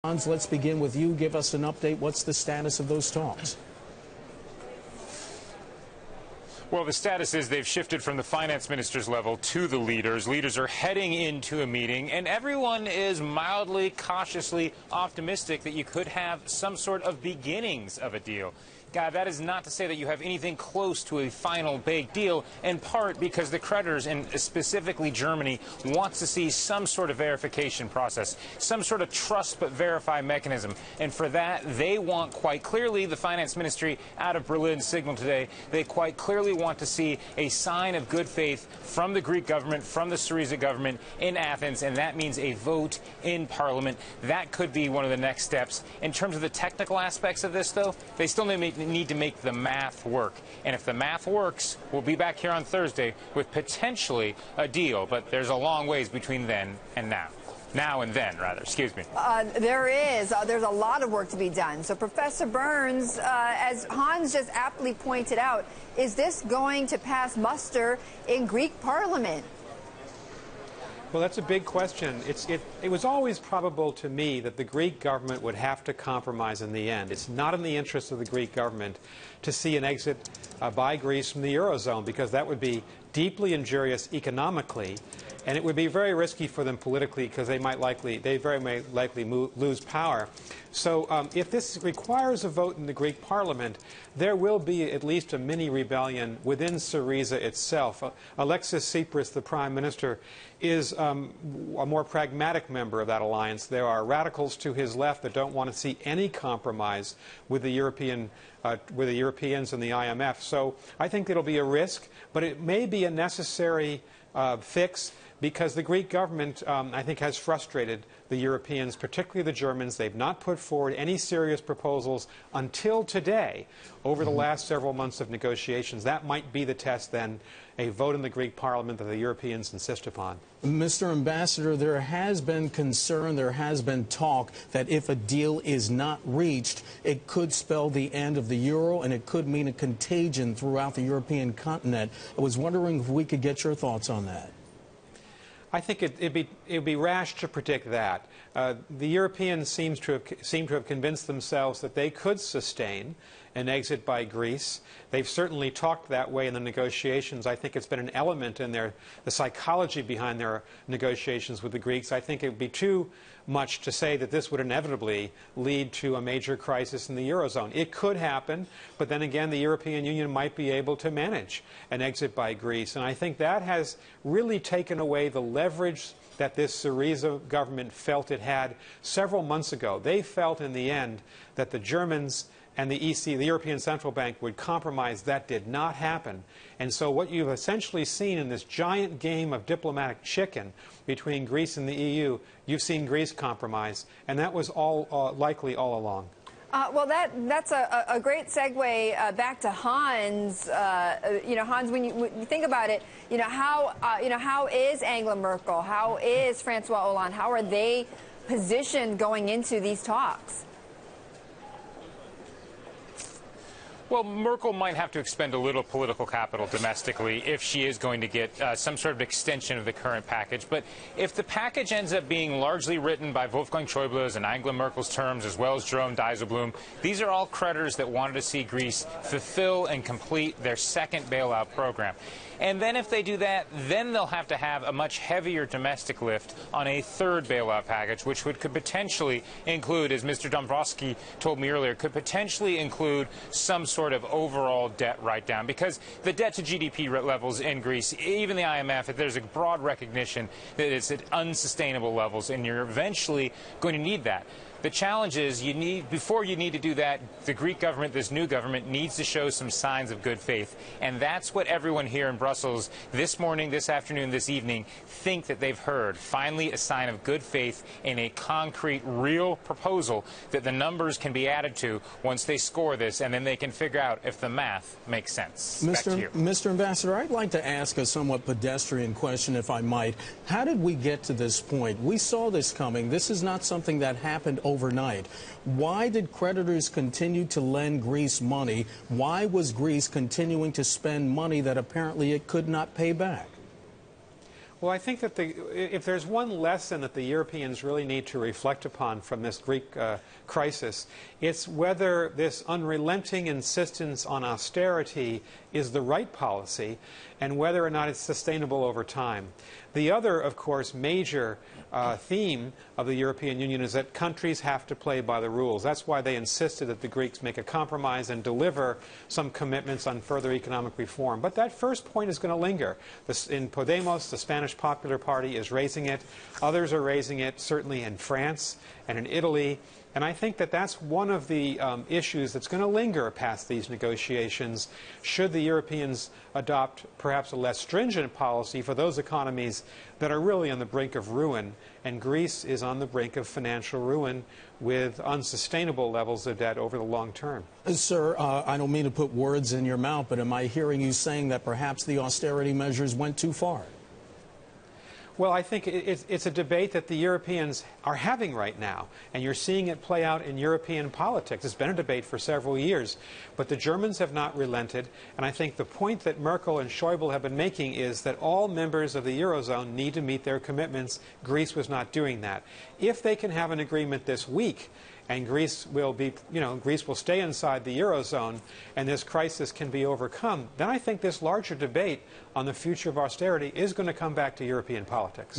Hans, let's begin with you. Give us an update. What's the status of those talks? Well, the status is they've shifted from the finance minister's level to the leaders. Leaders are heading into a meeting, and everyone is mildly, cautiously optimistic that you could have some sort of beginnings of a deal. God, that is not to say that you have anything close to a final baked deal, in part because the creditors, and specifically Germany, wants to see some sort of verification process, some sort of trust but verify mechanism. And for that, they want quite clearly, the finance ministry out of Berlin signaled today, they quite clearly want to see a sign of good faith from the Greek government, from the Syriza government in Athens, and that means a vote in Parliament. That could be one of the next steps. In terms of the technical aspects of this, though, they still need to make the math work. And if the math works, we'll be back here on Thursday with potentially a deal. But there's a long ways between then and now. Now and then, rather. Excuse me. There is. There's a lot of work to be done. So, Professor Burns, as Hans just aptly pointed out, is this going to pass muster in Greek Parliament? Well, that's a big question. It was always probable to me that the Greek government would have to compromise in the end. It's not in the interest of the Greek government to see an exit by Greece from the Eurozone, because that would be deeply injurious economically, and it would be very risky for them politically, because they very likely lose power. So if this requires a vote in the Greek parliament, there will be at least a mini rebellion within Syriza itself. Alexis Tsipras, the prime minister, is a more pragmatic member of that alliance. There are radicals to his left that don't want to see any compromise with the Europeans and the IMF. So I think it'll be a risk, but it may be a necessary fix, because the Greek government, I think, has frustrated the Europeans, particularly the Germans. They've not put forward any serious proposals until today over the last several months of negotiations. That might be the test, then, a vote in the Greek parliament that the Europeans insist upon. Mr. Ambassador, there has been concern, there has been talk that if a deal is not reached, it could spell the end of the euro, and it could mean a contagion throughout the European continent. I was wondering if we could get your thoughts on that. I think it'd be rash to predict that. The Europeans seem to have convinced themselves that they could sustain an exit by Greece. They've certainly talked that way in the negotiations. I think it's been an element in the psychology behind their negotiations with the Greeks. I think it would be too much to say that this would inevitably lead to a major crisis in the Eurozone. It could happen, but then again, the European Union might be able to manage an exit by Greece. And I think that has really taken away the leverage that this Syriza government felt it had several months ago. They felt in the end that the Germans and the EC, the European Central Bank, would compromise. That did not happen. And so what you've essentially seen in this giant game of diplomatic chicken between Greece and the EU, you've seen Greece compromise, and that was all likely all along. Well, that's a great segue back to Hans. Hans, when you think about it, how is Angela Merkel? How is Francois Hollande? How are they positioned going into these talks? Well, Merkel might have to expend a little political capital domestically if she is going to get some sort of extension of the current package. But if the package ends up being largely written by Wolfgang Schäuble's and Angela Merkel's terms, as well as Jerome Dijsselbloem, these are all creditors that wanted to see Greece fulfill and complete their second bailout program. And then if they do that, then they'll have to have a much heavier domestic lift on a third bailout package, which could potentially include, as Mr. Dombrovskis told me earlier, could potentially include some sort of overall debt write-down. Because the debt to GDP levels in Greece, even the IMF, there's a broad recognition that it's at unsustainable levels, and you're eventually going to need that. The challenge is before you need to do that, the Greek government, this new government, needs to show some signs of good faith. And that's what everyone here in Brussels this morning, this afternoon, this evening think that they've heard. Finally, a sign of good faith in a concrete, real proposal that the numbers can be added to once they score this, and then they can figure out if the math makes sense. Mr. Ambassador, I'd like to ask a somewhat pedestrian question, if I might. How did we get to this point? We saw this coming. This is not something that happened overnight. Why did creditors continue to lend Greece money? Why was Greece continuing to spend money that apparently it could not pay back? Well, I think that if there's one lesson that the Europeans really need to reflect upon from this Greek crisis, it's whether this unrelenting insistence on austerity is the right policy and whether or not it's sustainable over time. The other, of course, major theme of the European Union is that countries have to play by the rules. That's why they insisted that the Greeks make a compromise and deliver some commitments on further economic reform. But that first point is going to linger. In Podemos, the Spanish Popular Party is raising it. Others are raising it, certainly in France and in Italy. And I think that that's one of the issues that's going to linger past these negotiations. Should the Europeans adopt perhaps a less stringent policy for those economies that are really on the brink of ruin? And Greece is on the brink of financial ruin with unsustainable levels of debt over the long term. Sir, I don't mean to put words in your mouth, but am I hearing you saying that perhaps the austerity measures went too far? Well, I think it's a debate that the Europeans are having right now, and you're seeing it play out in European politics. It's been a debate for several years, but the Germans have not relented, and I think the point that Merkel and Schäuble have been making is that all members of the Eurozone need to meet their commitments. Greece was not doing that. If they can have an agreement this week, and Greece will stay inside the Eurozone, and this crisis can be overcome, then I think this larger debate on the future of austerity is going to come back to European politics.